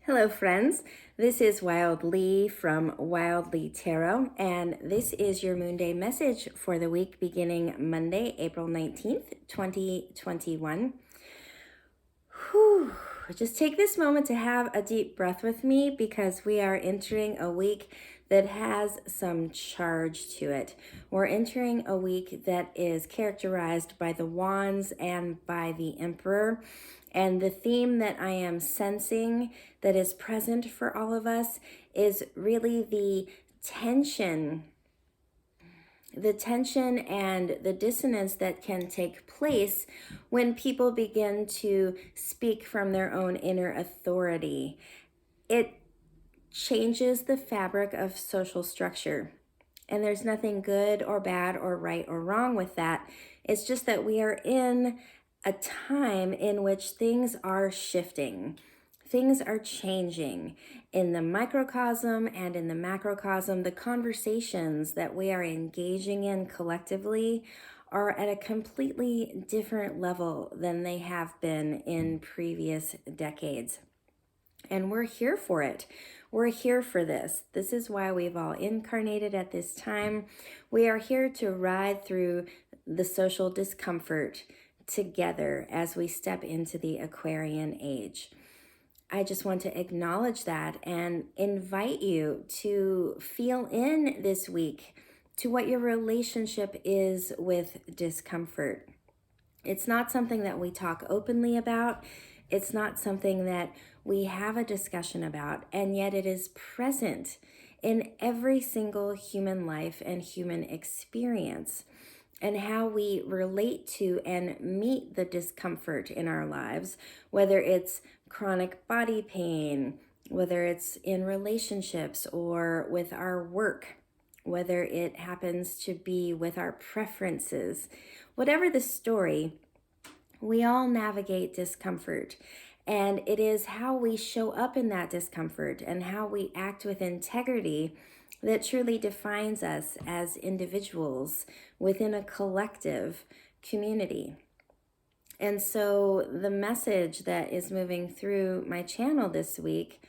Hello, friends. This is Wyld from Wyld Tarot, and this is your Moonday message for the week beginning Monday, April 19th, 2021. Whew. Just take this moment to have a deep breath with me because we are entering a week that has some charge to it. We're entering a week that is characterized by the Wands and by the Emperor. And the theme that I am sensing that is present for all of us is really tension the tension and the dissonance that can take place when people begin to speak from their own inner authority. It changes the fabric of social structure. And there's nothing good or bad or right or wrong with that. It's just that we are in a time in which things are shifting. Things are changing in the microcosm and in the macrocosm. The conversations that we are engaging in collectively are at a completely different level than they have been in previous decades. And we're here for it. We're here for this. This is why we've all incarnated at this time. We are here to ride through the social discomfort together as we step into the Aquarian age. I just want to acknowledge that and invite you to feel in this week to what your relationship is with discomfort. It's not something that we talk openly about. It's not something that we have a discussion about, and yet it is present in every single human life and human experience. And how we relate to and meet the discomfort in our lives, whether it's chronic body pain, whether it's in relationships or with our work, whether it happens to be with our preferences, whatever the story, we all navigate discomfort. And it is how we show up in that discomfort and how we act with integrity that truly defines us as individuals within a collective community. And so the message that is moving through my channel this week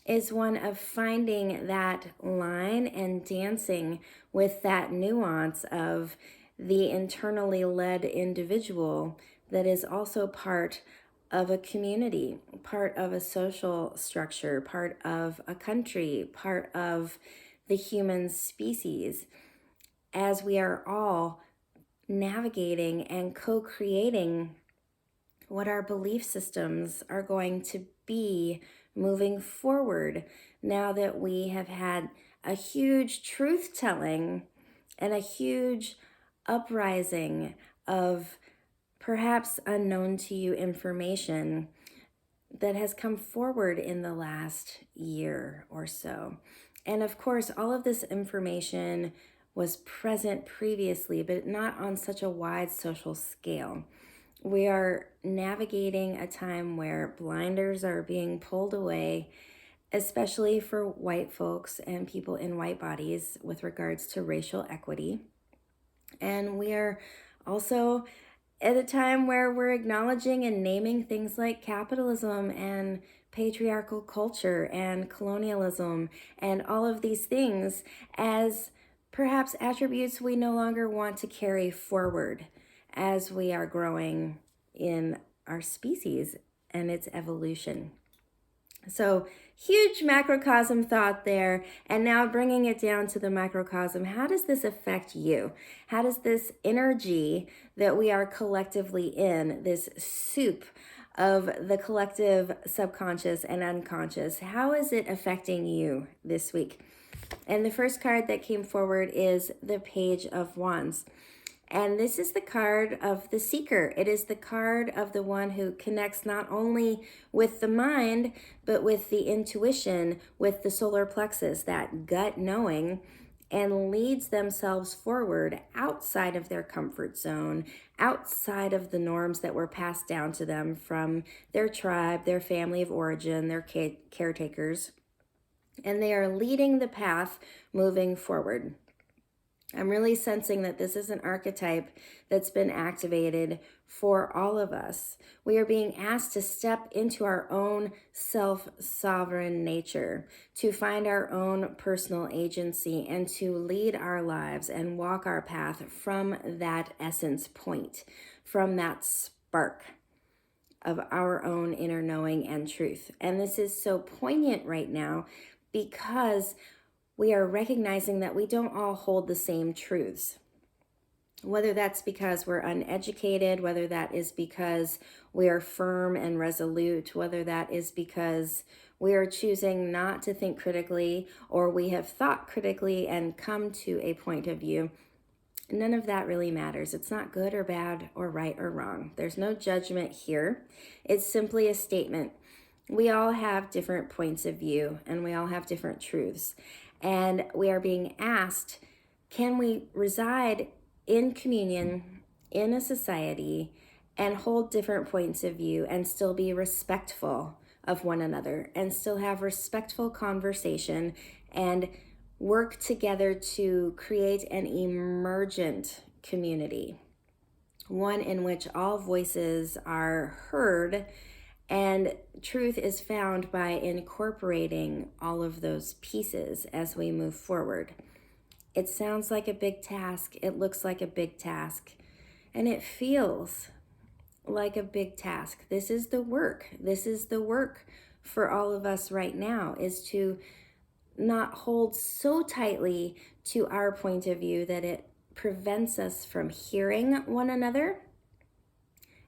is one of finding that line and dancing with that nuance of the internally led individual that is also part of a community, part of a social structure, part of a country, part of the human species, as we are all navigating and co-creating what our belief systems are going to be moving forward now that we have had a huge truth-telling and a huge uprising of perhaps unknown to you information that has come forward in the last year or so. And of course, all of this information was present previously, but not on such a wide social scale. We are navigating a time where blinders are being pulled away, especially for white folks and people in white bodies with regards to racial equity. And we are also at a time where we're acknowledging and naming things like capitalism and patriarchal culture and colonialism and all of these things as perhaps attributes we no longer want to carry forward as we are growing in our species and its evolution. So huge macrocosm thought there, and now bringing it down to the microcosm. How does this affect you? How does this energy that we are collectively in, this soup of the collective subconscious and unconscious, how is it affecting you this week? And the first card that came forward is the Page of Wands. And this is the card of the seeker. It is the card of the one who connects not only with the mind, but with the intuition, with the solar plexus, that gut knowing, and leads themselves forward outside of their comfort zone, outside of the norms that were passed down to them from their tribe, their family of origin, their caretakers. And they are leading the path moving forward. I'm really sensing that this is an archetype that's been activated for all of us. We are being asked to step into our own self-sovereign nature, to find our own personal agency, and to lead our lives and walk our path from that essence point, from that spark of our own inner knowing and truth. And this is so poignant right now because we are recognizing that we don't all hold the same truths. Whether that's because we're uneducated, whether that is because we are firm and resolute, whether that is because we are choosing not to think critically, or we have thought critically and come to a point of view, none of that really matters. It's not good or bad or right or wrong. There's no judgment here. It's simply a statement. We all have different points of view and we all have different truths. And we are being asked, can we reside in communion in a society and hold different points of view and still be respectful of one another and still have respectful conversation and work together to create an emergent community, one in which all voices are heard and truth is found by incorporating all of those pieces as we move forward. It sounds like a big task, it looks like a big task, and it feels like a big task. This is the work. This is the work for all of us right now, is to not hold so tightly to our point of view that it prevents us from hearing one another,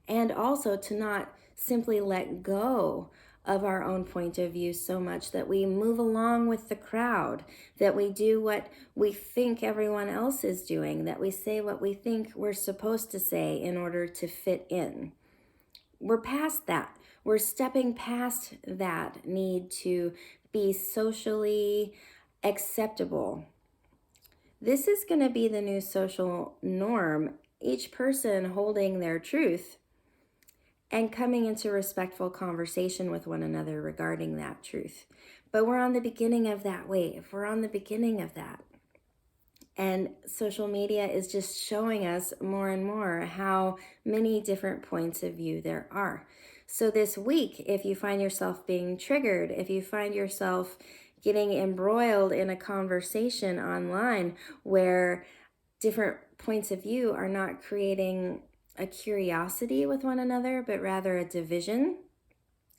and also to not simply let go of our own point of view so much that we move along with the crowd, that we do what we think everyone else is doing, that we say what we think we're supposed to say in order to fit in. We're past that. We're stepping past that need to be socially acceptable. This is going to be the new social norm. Each person holding their truth and coming into respectful conversation with one another regarding that truth. But we're on the beginning of that wave. We're on the beginning of that. And social media is just showing us more and more how many different points of view there are. So this week, if you find yourself being triggered, if you find yourself getting embroiled in a conversation online where different points of view are not creating a curiosity with one another, but rather a division,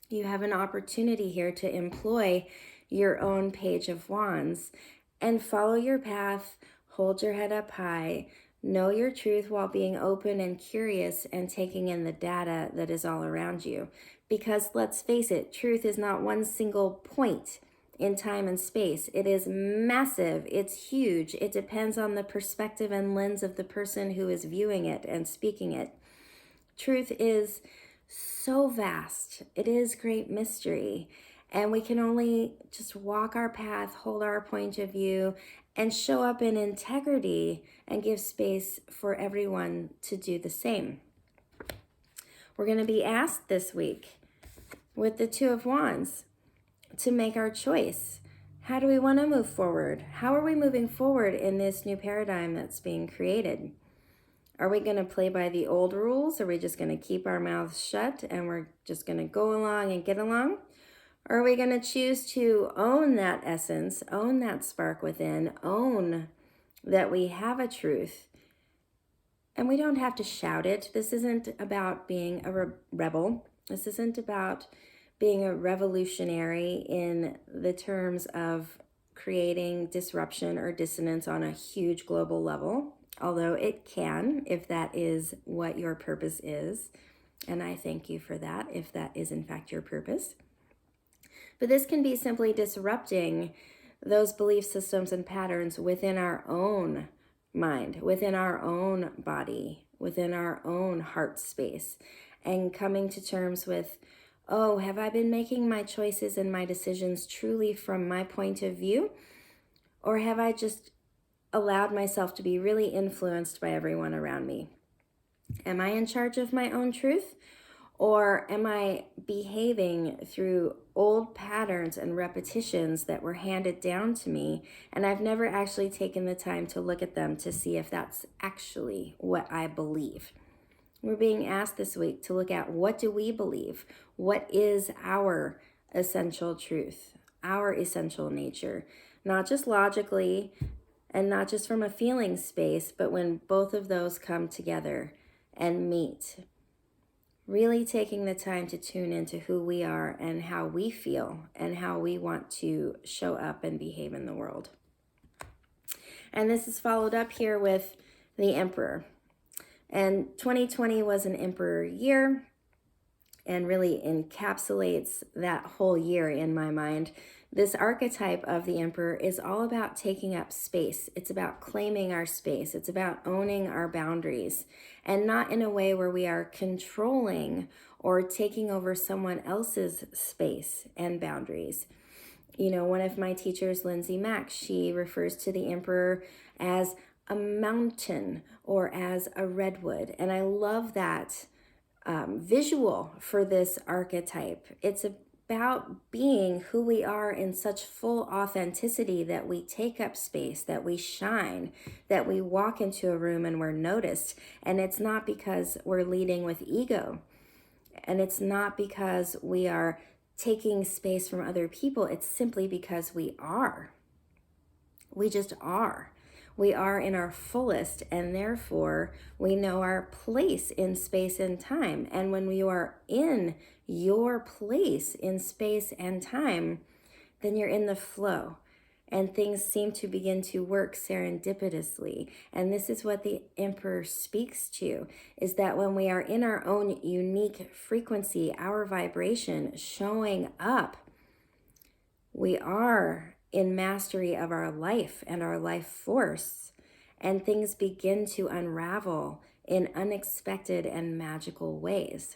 you have an opportunity here to employ your own page of wands and follow your path, hold your head up high, know your truth while being open and curious and taking in the data that is all around you. Because let's face it, truth is not one single point in time and space. It is massive. It's huge. It depends on the perspective and lens of the person who is viewing it and speaking it. Truth is so vast. It is great mystery. And we can only just walk our path, hold our point of view, and show up in integrity and give space for everyone to do the same. We're going to be asked this week with the Two of Wands to make our choice. How do we want to move forward? How are we moving forward in this new paradigm that's being created? Are we going to play by the old rules? Are we just going to keep our mouths shut and we're just going to go along and get along? Or are we going to choose to own that essence, own that spark within, own that we have a truth? And we don't have to shout it. This isn't about being a rebel. This isn't about being a revolutionary in the terms of creating disruption or dissonance on a huge global level, although it can, if that is what your purpose is. And I thank you for that, if that is in fact your purpose. But this can be simply disrupting those belief systems and patterns within our own mind, within our own body, within our own heart space, and coming to terms with, oh, have I been making my choices and my decisions truly from my point of view? Or have I just allowed myself to be really influenced by everyone around me? Am I in charge of my own truth? Or am I behaving through old patterns and repetitions that were handed down to me, and I've never actually taken the time to look at them to see if that's actually what I believe? We're being asked this week to look at, what do we believe? What is our essential truth, our essential nature? Not just logically and not just from a feeling space, but when both of those come together and meet. Really taking the time to tune into who we are and how we feel and how we want to show up and behave in the world. And this is followed up here with the Emperor. And 2020 was an Emperor year and really encapsulates that whole year in my mind. This archetype of the Emperor is all about taking up space. It's about claiming our space. It's about owning our boundaries, and not in a way where we are controlling or taking over someone else's space and boundaries. You know, one of my teachers, Lindsay Mack, she refers to the Emperor as a mountain or as a redwood. And I love that visual for this archetype. It's about being who we are in such full authenticity that we take up space, that we shine, that we walk into a room and we're noticed. And it's not because we're leading with ego. And it's not because we are taking space from other people. It's simply because we are. We just are. We are in our fullest, and therefore we know our place in space and time. And when you are in your place in space and time, then you're in the flow, and things seem to begin to work serendipitously. And this is what the Emperor speaks to, is that when we are in our own unique frequency, our vibration showing up, we are in mastery of our life and our life force, and things begin to unravel in unexpected and magical ways.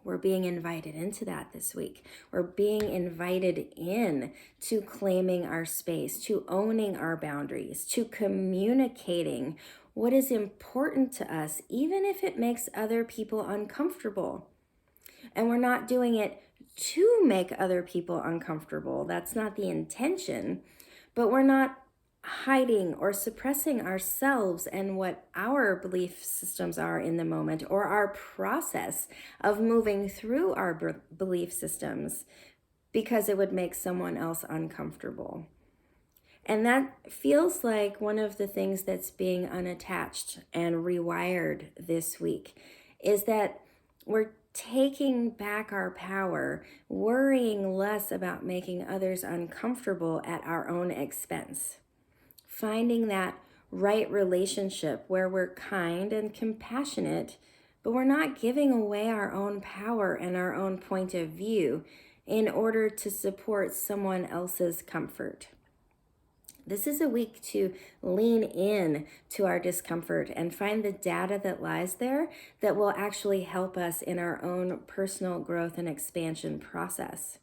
We're being invited into that this week. We're being invited in to claiming our space, to owning our boundaries, to communicating what is important to us, even if it makes other people uncomfortable. And we're not doing it to make other people uncomfortable. That's not the intention. But we're not hiding or suppressing ourselves and what our belief systems are in the moment, or our process of moving through our belief systems, because it would make someone else uncomfortable. And that feels like one of the things that's being unattached and rewired this week, is that we're taking back our power, worrying less about making others uncomfortable at our own expense. Finding that right relationship where we're kind and compassionate, but we're not giving away our own power and our own point of view in order to support someone else's comfort. This is a week to lean in to our discomfort and find the data that lies there that will actually help us in our own personal growth and expansion process.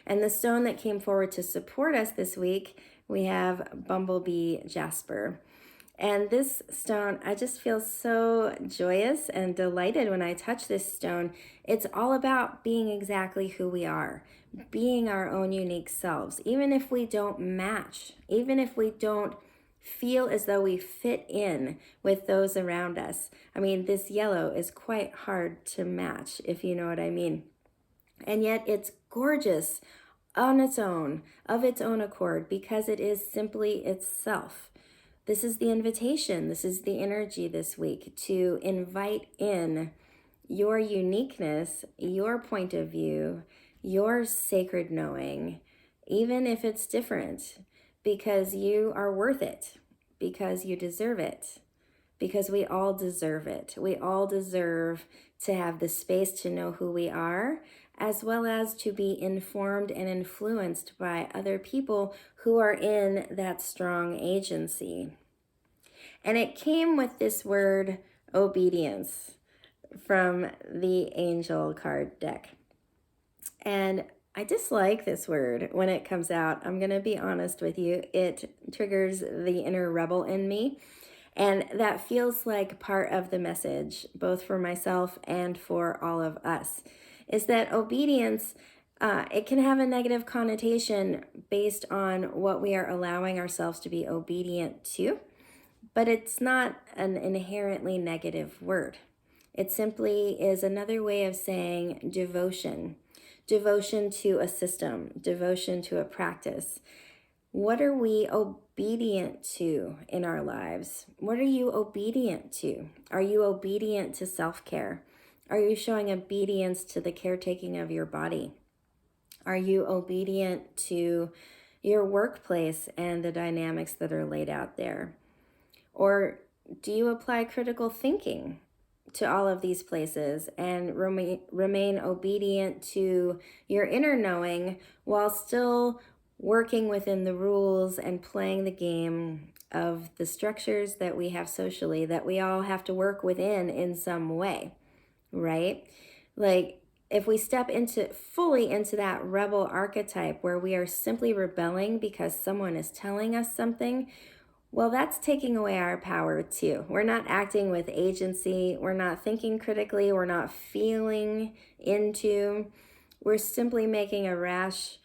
And the stone that came forward to support us this week, we have Bumblebee Jasper. And this stone, I just feel so joyous and delighted when I touch this stone. It's all about being exactly who we are, being our own unique selves, even if we don't match, even if we don't feel as though we fit in with those around us. I mean, this yellow is quite hard to match, if you know what I mean. And yet it's gorgeous on its own, of its own accord, because it is simply itself. This is the invitation. This is the energy this week to invite in your uniqueness, your point of view, your sacred knowing, even if it's different, because you are worth it, because you deserve it, because we all deserve it. We all deserve to have the space to know who we are, as well as to be informed and influenced by other people who are in that strong agency. And it came with this word, obedience, from the angel card deck. And I dislike this word when it comes out. I'm going to be honest with you. It triggers the inner rebel in me. And that feels like part of the message, both for myself and for all of us, is that obedience, it can have a negative connotation based on what we are allowing ourselves to be obedient to. but it's not an inherently negative word. It simply is another way of saying devotion. Devotion to a system, devotion to a practice. What are we obedient to in our lives? What are you obedient to? Are you obedient to self-care? Are you showing obedience to the caretaking of your body? Are you obedient to your workplace and the dynamics that are laid out there? Or do you apply critical thinking to all of these places and remain obedient to your inner knowing while still working within the rules and playing the game of the structures that we have socially that we all have to work within in some way, right? Like, if we step fully into that rebel archetype where we are simply rebelling because someone is telling us something, well, that's taking away our power too. We're not acting with agency. We're not thinking critically. We're not feeling into. We're simply making a rash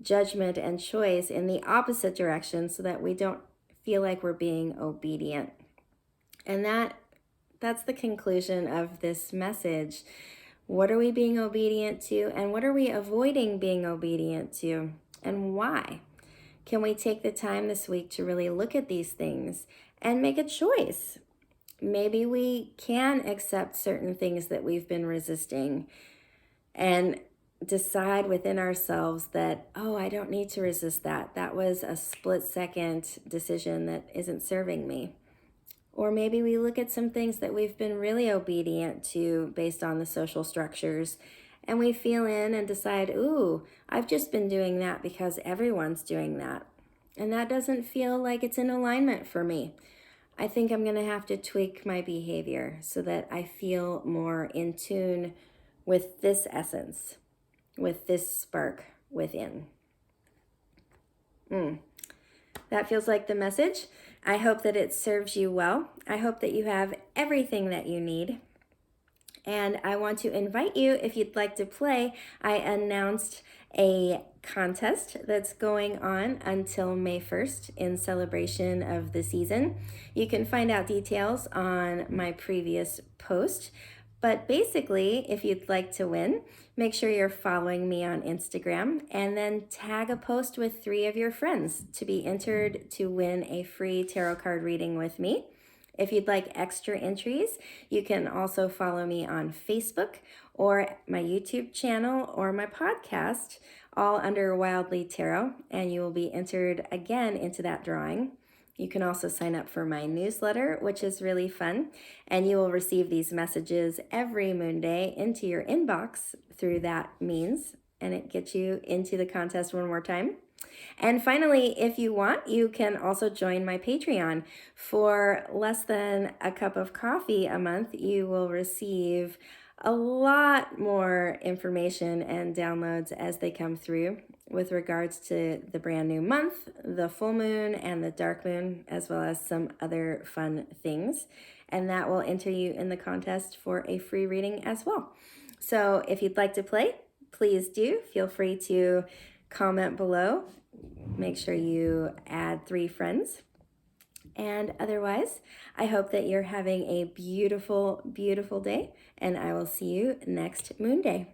judgment and choice in the opposite direction so that we don't feel like we're being obedient. And that's the conclusion of this message. What are we being obedient to, and what are we avoiding being obedient to, and why? Can we take the time this week to really look at these things and make a choice? Maybe we can accept certain things that we've been resisting and decide within ourselves that, oh, I don't need to resist that. That was a split-second decision that isn't serving me. Or maybe we look at some things that we've been really obedient to based on the social structures, and we feel in and decide, ooh, I've just been doing that because everyone's doing that. And that doesn't feel like it's in alignment for me. I think I'm going to have to tweak my behavior so that I feel more in tune with this essence, with this spark within. That feels like the message. I hope that it serves you well. I hope that you have everything that you need. And I want to invite you, if you'd like to play, I announced a contest that's going on until May 1st in celebration of the season. You can find out details on my previous post. But basically, if you'd like to win, make sure you're following me on Instagram and then tag a post with 3 of your friends to be entered to win a free tarot card reading with me. If you'd like extra entries, you can also follow me on Facebook or my YouTube channel or my podcast, all under Wildly Tarot, and you will be entered again into that drawing. You can also sign up for my newsletter, which is really fun, and you will receive these messages every Moonday into your inbox through that means, and it gets you into the contest one more time. And finally, if you want, you can also join my Patreon. For less than a cup of coffee a month, you will receive a lot more information and downloads as they come through with regards to the brand new month, the full moon, and the dark moon, as well as some other fun things. And that will enter you in the contest for a free reading as well. So if you'd like to play, please do. Feel free to comment below. Make sure you add 3 friends. And otherwise, I hope that you're having a beautiful, beautiful day, and I will see you next Moonday.